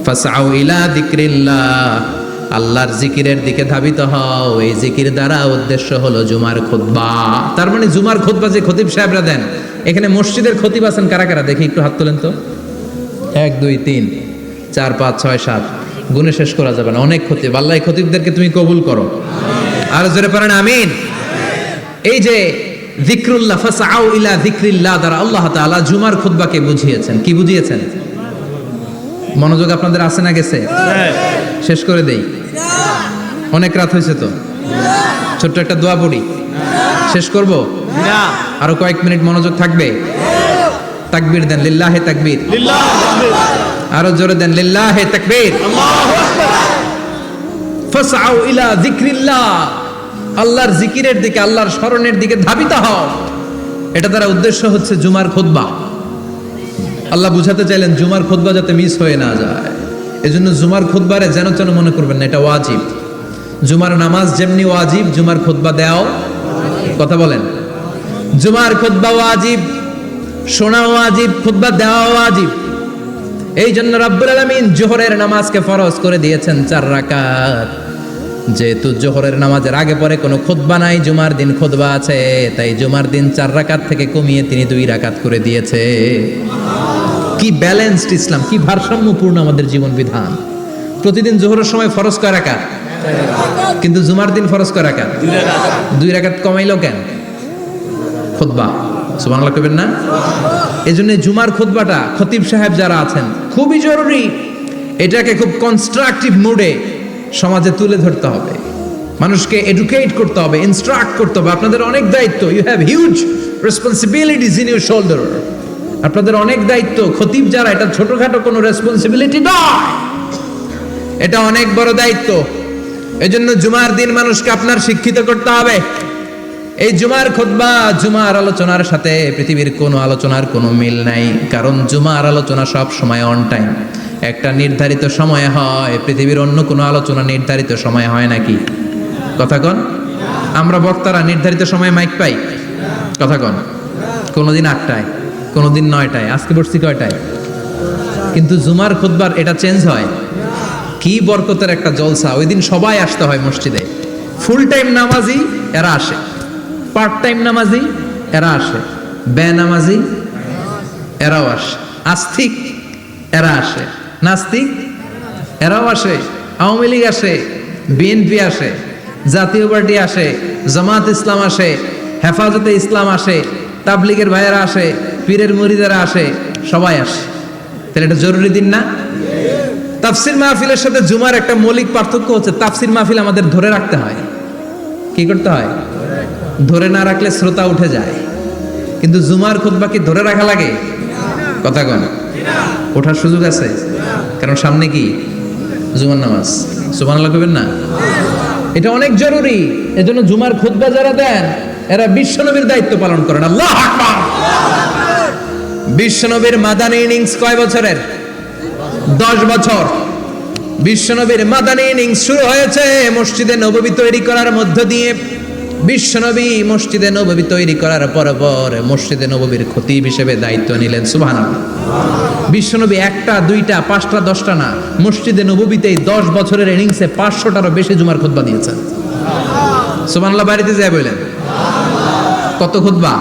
ফাসআউ ইলা যিকরিল্লাহ, আল্লাহর জিকিরের দিকে ধাবিত হও, এই জিকির দ্বারা উদ্দেশ্য হলো জুমার খুতবা। তার মানে জুমার খুতবা যে খতিব সাহেবরা দেন, এখানে মসজিদের খতিব আছেন কারা কারা দেখি একটু হাত তোলেন তো। 1 2 3 4 5 6 7 গুণে শেষ করা যাবে না, অনেক খতিব। আল্লাহ এই খতিবদেরকে তুমি কবুল করো। আর জোরে পড়েন আমিন। এই যে যিকরুল্লাহ, ফাসআউ ইলা যিকরিল্লাহ দ্বারা আল্লাহ তাআলা জুমার খুতবাকে বুঝিয়েছেন। কি বুঝিয়েছেন? মনোযোগ আপনাদের আছে না গেছে? শেষ করে দেই, অনেক রাত হয়েছে তো। ছোট্ট একটা দোয়া পড়ি, শেষ করব না। আরো কয়েক মিনিট মনোযোগ থাকবে। তাকবীর দেন, লিল্লাহে তাকবীর। লিল্লাহ তাকবীর। আরো জোরে দেন, লিল্লাহে তাকবীর। আল্লাহু আকবার। ফাসআউ ইলা যিকরিল্লাহ, আল্লাহর জিকিরের দিকে, আল্লাহর স্মরণের দিকে ধাবিত হও। এটা দ্বারা উদ্দেশ্য হচ্ছে জুমার খুতবা। আল্লাহ বুঝাতে চাইলেন জুমার খুতবা যাতে মিস হয়ে না যায়, এজন্য জুমার খুতবারে যেন তেন মনে করবেন না, এটা ওয়াজিব। জুমার নামাজ যেমনি ওয়াজিব, জুমার খুতবা দেওয়াও, কথা বলেন, জুমার খুতবা ওয়াজিব, শোনা ওয়াজিব, খুতবা দেওয়া ওয়াজিব। এই জন্য রাব্বুল আলামিন জোহরের নামাজকে ফরজ করে দিয়েছেন 4 রাকাত। যেহেতু জোহরের নামাজের আগে পরে কোনো খুতবা নাই, জুমার দিন খুতবা আছে, তাই জুমার দিন 4 রাকাত থেকে কমিয়ে তিনি 2 রাকাত করে দিয়েছে। কি ব্যালেন্সড ইসলাম, কি ভারসাম্যপূর্ণ আমাদের জীবন বিধান। প্রতিদিন জোহরের সময় ফরজ কয় রাকাত, কিন্তু জুমার দিন ফরজ কয় রাকাত, 2 রাকাত কমাইলো কেন? খুতবা, সুবহানাল্লাহ কইবেন না? এজন্য জুমার খুতবাটা খতিব সাহেব যারা আছেন খুবই জরুরি। এটাকে খুব কনস্ট্রাকটিভ মুডে সমাজে তুলে ধরতে হবে, মানুষকে এডুকেট করতে হবে, ইনস্ট্রাক্ট করতে হবে। আপনাদের অনেক দায়িত্ব, you have huge responsibilities in your shoulder. আপনাদের অনেক দায়িত্ব। খতিব যারা, এটা ছোটখাটো কোনো রেসপন্সিবিলিটি নয়, এটা অনেক বড় দায়িত্ব। এজন্য জুমার দিন মানুষকে আপনার শিক্ষিত করতে হবে। এই জুমার খুতবা, জুমার আলোচনার সাথে পৃথিবীর কোনো আলোচনার কোনো মিল নাই, কারণ জুমার আলোচনা সব সময় অন টাইম, একটা নির্ধারিত সময় হয়। পৃথিবীর অন্য কোনো আলোচনা নির্ধারিত সময় হয় নাকি? কথা কন। আমরা বক্তারা নির্ধারিত সময়ে মাইক পাই? কথা কন। কোনোদিন 8টায়, কোনোদিন 9টায়, আজকে বসছি কয়টায়? কিন্তু জুমার খুতবার এটা চেঞ্জ হয়। কি বরকতের একটা জলসা! ওই দিন সবাই আসতে হয় মসজিদে। ফুল টাইম নামাজি এরা আসে, পার্ট টাইম নামাজি এরা আসে, বেনামাজি এরাও আসে, আস্তিক এরা আসে, নাস্তিক এরাও আসে, আওয়ামী লীগ আসে, বিএনপি আসে, জাতীয় পার্টি আসে, জামাত ইসলাম আসে, হেফাজতে ইসলাম আসে, তাবলিগের ভাইয়েরা আসে, পীরের মুরিদেরা আসে, সবাই আসে। তাহলে এটা জরুরি দিন না? তাফসির মাহফিলের সাথে জুমার একটা মৌলিক পার্থক্য হচ্ছে, তাফসির মাহফিল আমাদের ধরে রাখতে হয়। কি করতে হয়? ধরে না রাখলে শ্রোতা উঠে যায়। কিন্তু জুমার খুতবা কি ধরে রাখা লাগে? কথা কন। ওঠার সুযোগ আছে, কারণ সামনে কি জুমার নামাজ। সুবহানাল্লাহ কইবেন না? এটা অনেক জরুরি। এজন্য জুমার খুতবা যারা দেন এরা বিশ্বনবীর দায়িত্ব পালন করেন। আল্লাহু আকবার। বিশ্বনবীর মাদানী ইনিংস কয় বছরের? 10 বছর। বিশ্বনবীর মাদানী ইনিংস শুরু হয়েছে মসজিদে নববী তৈরি করার মধ্য দিয়ে। বিশ্বনবী মসজিদে নববী তৈরি করার পর মসজিদে নববীর খতিব হিসেবে দায়িত্ব নিলেন। সুবহানাল্লাহ। বিশ্বনবী 1টা 2টা 5টা 10টা না, মসজিদে নববীতেই 10 বছরের ইনিংসে 500টারও বেশি জুমার খুতবা দিয়েছেন। সুবহানাল্লাহ। বাড়িতে যায় বলেন কত খুতবা?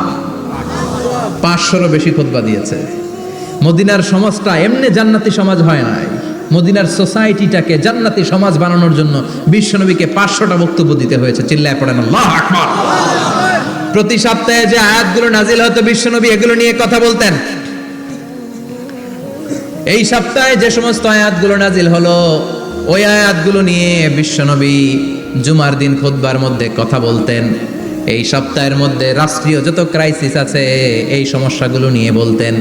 500রও বেশি খুতবা দিয়েছে। মদিনার সমাজটা এমনি জান্নাতি সমাজ হয় নাই। মদিনার সোসাইটিটাকে জান্নাতি সমাজ বানানোর জন্য বিশ্বনবীকে 500টা বক্তব্য দিতে হয়েছে। চিল্লায় পড়েন আল্লাহু আকবার। প্রতি সপ্তাহে যে আয়াতগুলো নাজিল হতো বিশ্বনবী এগুলো নিয়ে কথা বলতেন। এই সপ্তাহে যে সমস্ত আয়াতগুলো নাজিল হলো ওই আয়াতগুলো নিয়ে বিশ্বনবী জুমার দিন খুতবার মধ্যে কথা বলতেন। এই সপ্তাহের মধ্যে রাষ্ট্রীয় যত ক্রাইসিস আছে এই সমস্যাগুলো নিয়ে বলতেন।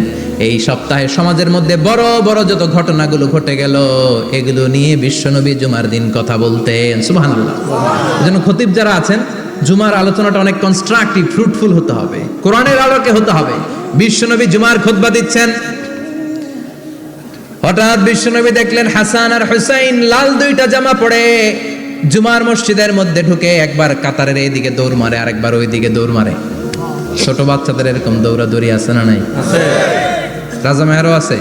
এই সপ্তাহে সমাজের মধ্যে বড় বড় যত ঘটনাগুলো ঘটে গেল এগুলো নিয়ে বিশ্বনবী জুমার দিন কথা বলতেন। সুবহানাল্লাহ। এজন্য খতিব যারা আছেন জুমার আলোচনাটা অনেক কনস্ট্রাকটিভ, ফ্রুটফুল হতে হবে, কোরআনের আলোকে হতে হবে। বিশ্বনবী জুমার খুতবা দিচ্ছেন, হঠাৎ বিশ্বনবী দেখলেন হাসান আর হুসাইন লাল 2টা জামা পরে জুমার মসজিদের মধ্যে ঢুকে একবার কাতারের এইদিকে দৌড় মারে, আরেকবার ওইদিকে দৌড় মারে। ছোট বাচ্চাদের এরকম দৌড়াদৌড়ি আছে না নাই? আছে। রাজা মেহরও আছে।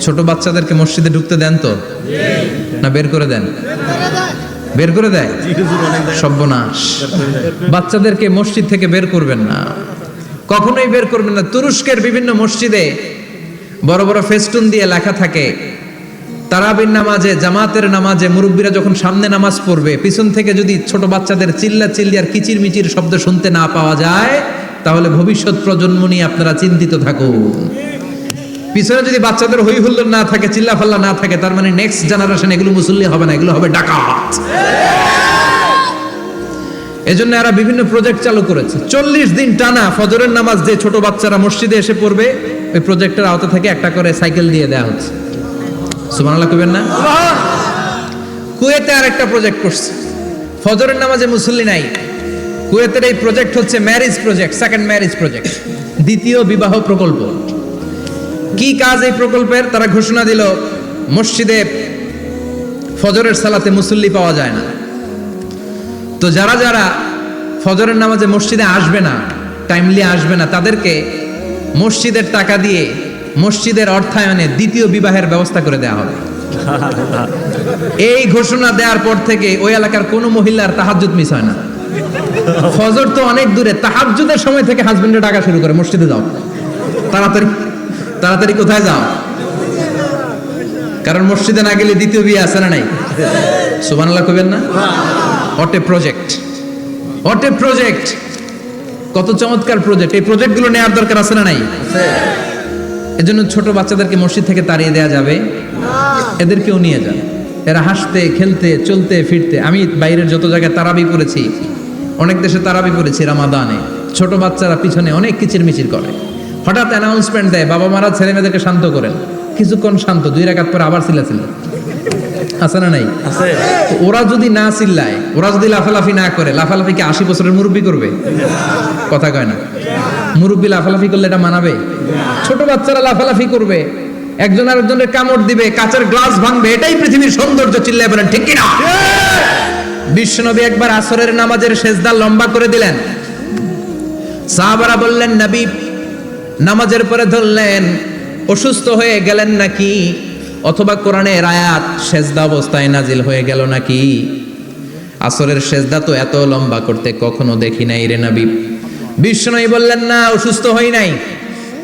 ছোট বাচ্চাদেরকে মসজিদে ঢুকতে দেন তো না বের করে দেন? বের করে দেয়। সর্বনাশ। বাচ্চাদেরকে মসজিদ থেকে বের করবেন না, কখনোই বের করবেন না। তুরস্কের বিভিন্ন মসজিদে বড় বড় ফেস্টুন দিয়ে লেখা থাকে তারাবির নামাজে, জামাতের নামাজে মুরব্বীরা যখন সামনে নামাজ পড়বে পিছন থেকে যদি ছোট বাচ্চাদের চিল্লা চিল্লি আর কিচির মিচির শব্দ শুনতে না পাওয়া যায় তাহলে ভবিষ্যৎ প্রজন্ম নিয়ে আপনারা চিন্তিত থাকুন। পিছনে যদি বাচ্চাদের হই হুল্লোড় না থাকে, চিল্লা ফাল্লা না থাকে, তার মানে নেক্সট জেনারেশন এগুলো মুসল্লি হবে না, এগুলো হবে ডাকাত। এজন্য এরা বিভিন্ন প্রজেক্ট চালু করেছে। 40 দিন টানা ফজরের নামাজ যে ছোট বাচ্চারা মসজিদে এসে পড়বে ওই প্রজেক্টের আওতা থেকে একটা করে সাইকেল দিয়ে দেওয়া হচ্ছে। সুবহানাল্লাহ কইবেন না? কুয়েতে আরেকটা প্রজেক্ট করছে, ফজরের নামাজে মুসল্লি নাই। কুয়েতের এই প্রজেক্ট হচ্ছে marriage project, second marriage project, দ্বিতীয় বিবাহ প্রকল্প। কি কাজ এই প্রকল্পের? তারা ঘোষণা দিল মসজিদে ফজরের সালাতে মুসল্লি পাওয়া যায় না। তো যারা যারা ফজরের নামাজে মসজিদে আসবে না, টাইমলি আসবে না, তাদেরকে মসজিদের টাকা দিয়ে মসজিদের অর্থায়নে দ্বিতীয় বিবাহের ব্যবস্থা করে দেওয়া হবে। এই ঘোষণা দেওয়ার পর থেকে ওই এলাকার কোনো মহিলার তাহাজ্জুদ মিস হয় না। ফজর তো অনেক দূরে, তাহাজ্জুদের সময় থেকে হাজবেন্ডের ডাকা শুরু করে, মসজিদে যাও, তাড়াতাড়ি তাড়াতাড়ি কোথায় যাও, কারণ মসজিদে না গেলে দ্বিতীয় বিয়ে আছে না নাই? সুবহানাল্লাহ কইবেন না? What a project, what a project, কত চমৎকার প্রজেক্ট। এই প্রজেক্টগুলো নেওয়ার দরকার আছে না নাই? এজন্য ছোট বাচ্চাদেরকে মসজিদ থেকে তাড়িয়ে দেওয়া যাবে, এদেরকেও নিয়ে যান। এরা হাসতে খেলতে চলতে ফিরতে, আমি বাইরের যত জায়গায় তারাবি পড়েছি, অনেক দেশে তারাবি পড়েছি রামাদানে, ছোট বাচ্চারা পিছনে অনেক কিচিরমিচির করে, হঠাৎ অ্যানাউন্সমেন্ট দেয় বাবা মারা ছেলে মেয়েদেরকে শান্ত করেন, কিছুক্ষণ শান্ত, 2 রাকাত পরে আবার চিল্লাচিল্লি, আছে না নাই? তো ওরা যদি না চিল্লায়, ওরা যদি লাফালাফি না করে, লাফালাফি কি 80 বছরের মুরব্বী করবে? কথা কয় না। মুরব্বী লাফালাফি করলে এটা মানাবে? ছোট বাচ্চারা লাফালাফি করবে, একজন আরেকজনের কামড় দিবে, কাঁচের গ্লাস ভাঙবে, এটাই পৃথিবীর সৌন্দর্য। চিল্লায় বলেন ঠিক কিনা? বিশ্বনবী একবার আসরের নামাজের সেজদা লম্বা করে দিলেন। সাহাবারা বললেন নবী, নামাজের পরে ধরলেন অসুস্থ হয়ে গেলেন নাকি, অথবা কোরআনের আয়াত সেজদা অবস্থায় নাজিল হয়ে গেল নাকি? আসরের সেজদা তো এত লম্বা করতে কখনো দেখি নাই রে নবী। বিশ্বনবী বললেন না, অসুস্থ হই নাই,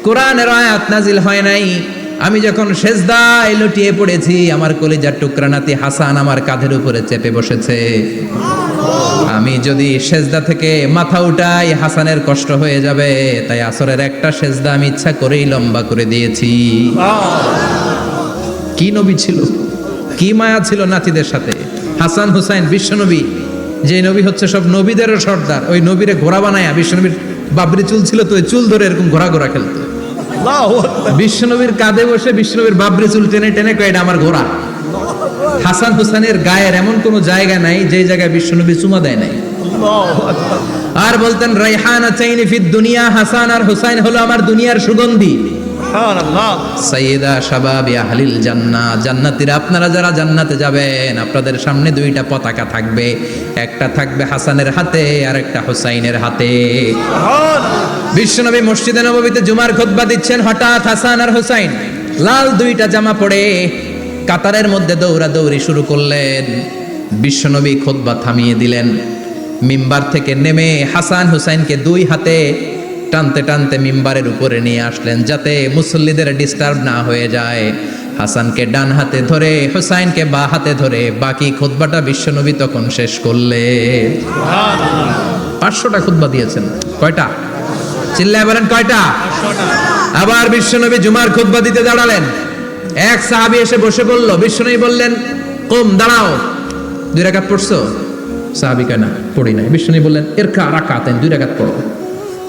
কোরআনের আয়াত নাজিল হয় নাই, আমি যখন সেজদায় লুটিয়ে পড়েছি, আমার কলিজার টুকরা নাতি হাসান আমার কাঁধের উপরে চেপে বসেছে, আমি যদি সেজদা থেকে মাথা উঠাই হাসানের কষ্ট হয়ে যাবে, তাই আসরের একটা সেজদা আমি ইচ্ছা করেই লম্বা করে দিয়েছি। কি নবী ছিল, কি মায়া ছিল নাতিদের সাথে। হাসান হুসাইন বিশ্বনবী, যে নবী হচ্ছে সব নবীদেরও সর্দার, ওই নবীরে ঘোড়া বানায়া, বিশ্বনবীর বাবরি চুল ছিল তো ওই চুল ধরে এরকম ঘোড়া ঘোড়া খেলতো। বিশ্বনবীর কাঁধে বসে বিশ্বনবীর বাবরি চুল টেনে টেনে কয় এটা আমার ঘোড়া। হাসান হুসাইনের গায়ের এমন কোন জায়গা নাই যে জায়গায় বিশ্বনবী চুমা দেয় নাই। আর বলতেন রাইহানা চাইনি ফিদ দুনিয়া, হাসান আর হুসাইন হলো আমার দুনিয়ার সুগন্ধি। সাইয়্যিদা শাবাবি আহলিল জান্নাহ, জান্নাতীরা আপনারা যারা জান্নাতে যাবেন, আপনাদের সামনে 2টা পতাকা থাকবে, একটা থাকবে হাসানের হাতে আর একটা হুসাইনের হাতে। বিশ্বনবী মসজিদে নববীতে জুমার খুতবা দিচ্ছেন, হঠাৎ হাসান আর হুসাইন লাল 2টা জামা পরে কাতারের মধ্যে দৌড়াদৌড়ি শুরু করলেন। বিশ্বনবী খুতবা থামিয়ে দিলেন, মিম্বার থেকে নেমে হাসান হুসাইনকে 2 হাতে টানতে টানতে মিম্বারের উপরে নিয়ে আসলেন, যাতে মুসল্লিদের ডিস্টার্ব না হয়ে যায়। হাসানকে ডান হাতে ধরে, হুসাইনকে বাঁ হাতে ধরে বাকি খুতবাটা বিশ্বনবী তখন শেষ করলেন। 500টা খুতবা দিয়েছেন। কয়টা? চিল্লায় বলেন কয়টা? আবার বিশ্বনবী জুমার খুতবা দিতে দাঁড়ালেন। এক সাহাবী এসে বসে বলল, বিশ্বনবী বললেন কুম, দাঁড়াও, 2 রাকাত পড়ছো? সাহাবী কয় না, পড়ি নাই। বিশ্বনবী বললেন ইরকা রাকাতাইন, 2 রাকাত পড়ো।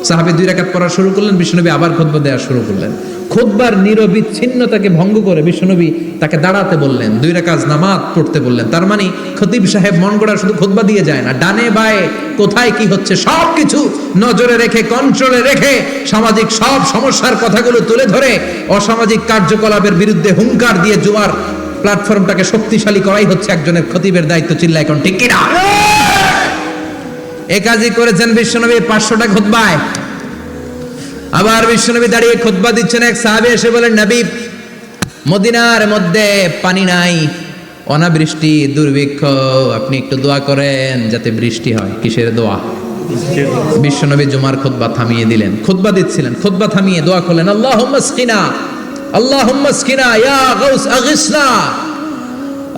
সাহাবী 2 রাকাত পড়া শুরু করলেন, বিশ্বনবী আবার খুতবা দেওয়া শুরু করলেন। খুতবার নিরবিচ্ছিন্নতাকে ভঙ্গ করে বিশ্বনবী তাকে দাঁড়াতে বললেন, 2 রাকাত নামাজ পড়তে বললেন। তার মানে খতিব সাহেব মন গড়া শুধু খুতবা দিয়ে যায় না, ডানে বায়ে কোথায় কি হচ্ছে সবকিছু নজরে রেখে, কন্ট্রোলে রেখে, সামাজিক সব সমস্যার কথাগুলো তুলে ধরে অসামাজিক কার্যকলাপের বিরুদ্ধে হুঙ্কার দিয়ে জুমার প্ল্যাটফর্মটাকে শক্তিশালী করাই হচ্ছে একজনের খতিবের দায়িত্ব। চিল্লায় এখন ঠিক কিনা? এ কাজই করেছেন বিশ্বনবী 500টা খুতবায়। আবার বিশ্বনবী দাঁড়িয়ে খুতবা দিচ্ছেন, এক সাহাবী এসে বলেন, নবী মদিনার মধ্যে পানি নাই, অনাবৃষ্টি, দুর্ভিক্ষ, আপনি একটু দোয়া করেন যাতে বৃষ্টি হয়। কিসের দোয়া? বিশ্বনবী জুমার খুতবা থামিয়ে দিলেন, খুতবা দিচ্ছিলেন, খুতবা থামিয়ে দোয়া করলেন, আল্লাহুম্মা আসকিনা, আল্লাহুম্মা আসকিনা ইয়া গাউস আগিসনা,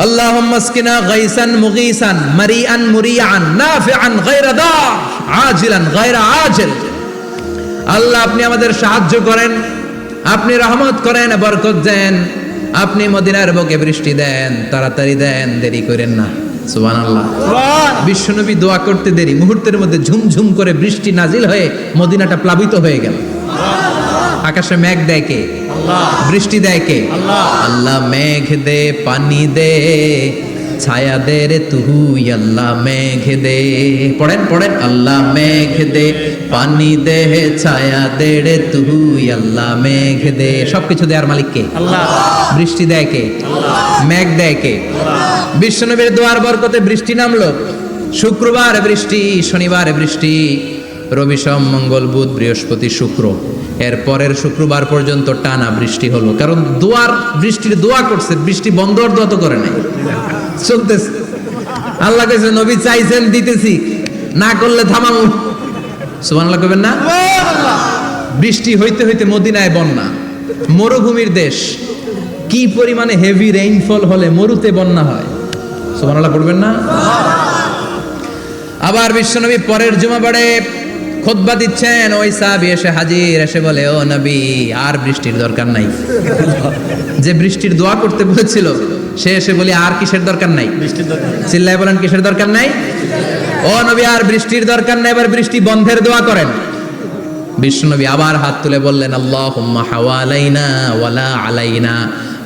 আল্লাহুম্মা আসকিনা গাইসান মুগীসান মারিআন মুরিআন নাফিআন গায়রা দার আজিলান গায়রা আজিল। আল্লাহ আপনি আমাদের সাহায্য করেন, আপনি রহমত করেন, বরকত দেন, আপনি মদিনার বুকে বৃষ্টি দেন, তাড়াতাড়ি দেন, দেরি করেন না। সুবহানাল্লাহ। বিশ্বনবী দোয়া করতে দেরি, মুহূর্তের মধ্যে ঝুমঝুম করে বৃষ্টি নাজিল হয়ে মদিনাটা প্লাবিত হয়ে গেল। আকাশে মেঘ দেয় কে? বৃষ্টি দেয় কে? আল্লাহ মেঘ দে, পানি দে, ছায়া দে রে তুই, আল্লাহ মেঘ দে। পড়েন পড়েন, আল্লাহ মেঘ দে, পানি দে ছায়া দে রে তুই আল্লাহ মেঘ দে সবকিছু দেয়ার মালিক কে আল্লাহ বৃষ্টি দেয় কে মেঘ দেয় কে বিশ্বনবীর দোয়ার বরকতে বৃষ্টি নামলো শুক্রবার বৃষ্টি শনিবার বৃষ্টি রবি সোম মঙ্গল বুধ বৃহস্পতি শুক্র এর পরের শুক্রবার পর্যন্ত টানা বৃষ্টি হলো কারণ বৃষ্টির দোয়া করছে বৃষ্টি বন্ধ আর দোয়া তো করে নাই চলতেছে আল্লাহ কাছে নবী চাইছেন দিতেছি না করলে থামামু সুবহানাল্লাহ কইবেন না বৃষ্টি হইতে হইতে মদিনায় বন্যা মরুভূমির দেশ কি পরিমাণে হেভি রেইনফল হলে মরুতে বন্যা হয় সুবহানাল্লাহ পড়বেন না আবার বিশ্বনবী পরের জুমাবারে খুতবা দিচ্ছেন ওই সাহাবী এসে হাজির এসে বলে ও নবী আর বৃষ্টির দরকার নাই যে বৃষ্টির দোয়া করতে বলেছিল সে এসে বলি আর কিসের দরকার নাই বৃষ্টির দরকার চিল্লায় বলেন কিসের দরকার নাই ও নবী আর বৃষ্টির দরকার নাই এবার বৃষ্টি বন্ধের দোয়া করেন বিশ্বনবী আবার হাত তুলে বললেন আল্লাহুম্মা হাওয়ালাইনা ওয়ালা আলাইনা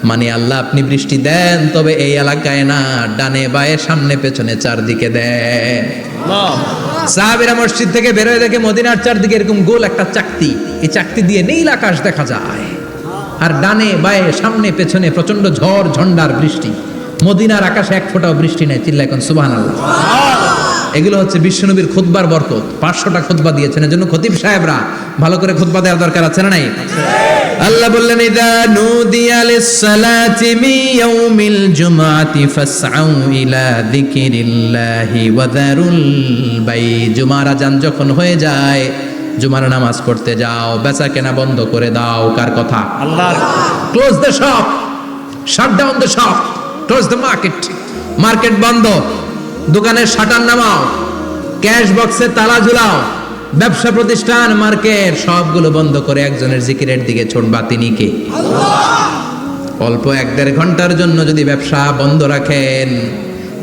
মানে আল্লাহ আপনি বৃষ্টি দেন তবে এই এলাকায় না ডানে বায়ে সামনে পেছনে চারদিকে দেন আল্লাহ সাহাবীরা মসজিদ থেকে বের হয়ে দেখে মদিনার চারদিকে এরকম গোল একটা চাকতি এই চাকতি দিয়ে নীল আকাশ দেখা যায় আর ডানে বায়ে সামনে পেছনে প্রচন্ড ঝড় ঝন্ডার বৃষ্টি মদিনার আকাশে এক ফোঁটাও বৃষ্টি নেই চিল্লা এখন সুবহানাল্লাহ এগুলো হচ্ছে বিশ্বনবীর খুতবার বরকত 500টা খুতবা দিয়েছেন এজন্য খতিব সাহেবরা ভালো করে খুতবা দেওয়ার দরকার আছে না নাই আল্লাহ বললেন ইদা নুদিয়া লিস-সালাতি মিন ইয়াউমিল জুমআতি ফাসআউ ইলা যিকিরিল্লাহি ওয়া যারুল বাই জুমার আযান যখন হয়ে যায় জুমার নামাজ পড়তে যাও বেচা কেনা বন্ধ করে দাও কার কথা আল্লাহ close the shop shut down the shop close the market বন্ধ দোকানের শাটার নামাও ক্যাশ বক্সে তালা ঝুলাও ব্যবসা প্রতিষ্ঠান মার্কেট সবগুলো বন্ধ করে একজনের জিকিরের দিকে ছুটবা তিনি কে অল্প 1-1.5 ঘন্টার জন্য যদি ব্যবসা বন্ধ রাখেন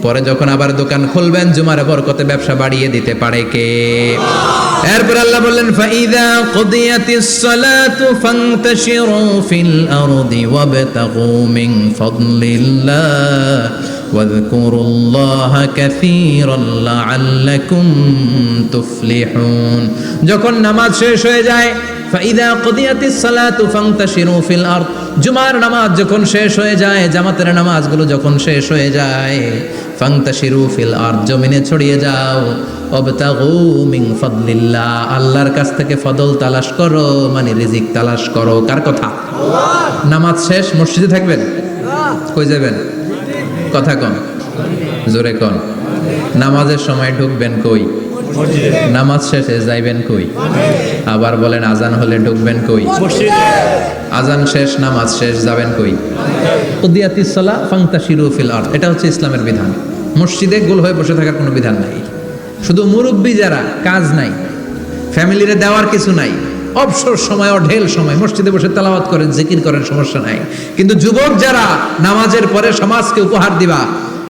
পরে যখন আবার দোকান খুলবেন জুমার বরকতে ব্যবসা বাড়িয়ে দিতে পারে কে এরপর আল্লাহ বললেন ফাইদা কুদিয়াতিস সালাতু ফান্তাশিরু ফিল আরদি ওয়াবতাগু মিন ফাদলিল্লাহ ওয়াযকুরুল্লাহা কাসীরান লাআল্লাকুম তুফলিহুন যখন নামাজ শেষ হয়ে যায় ফাইদা কুদিয়াতিস সালাতু ফান্তাশিরু ফিল আরদ জুমার নামাজ যখন শেষ হয়ে যায় জামাতের নামাজগুলো যখন শেষ হয়ে যায় ফান্তাশিরু ফিল আরদ জমিনে ছড়িয়ে যাও ওয়াবতাগু মিন ফাদলিল্লাহ আল্লাহর কাছ থেকে ফদল তালাশ করো মানে রিজিক তালাশ করো কার কথা নামাজ শেষ মসজিদে থাকবেন কই যাবেন কথা কন জোরে কন নামাজের সময় ঢুকবেন কই নামাজ শেষে যাইবেন কই আবার বলেন আজান হলে ঢুকবেন কই মসজিদে আজান শেষ নামাজ শেষ যাবেন কই কুদিয়াতিস সালাহ ফান্তাশিরু ফিল আরদ এটা হচ্ছে ইসলামের বিধান মসজিদে গোল হয়ে বসে থাকার কোনো বিধান নাই শুধু মুরব্বি যারা কাজ নাই ফ্যামিলিরে দেওয়ার কিছু নাই অবসর সময় ঢেল সময় মসজিদে বসে তেলাওয়াত করেন জিকির করেন সমস্যা নাই কিন্তু যুবক যারা নামাজের পরে সমাজকে উপহার দিবা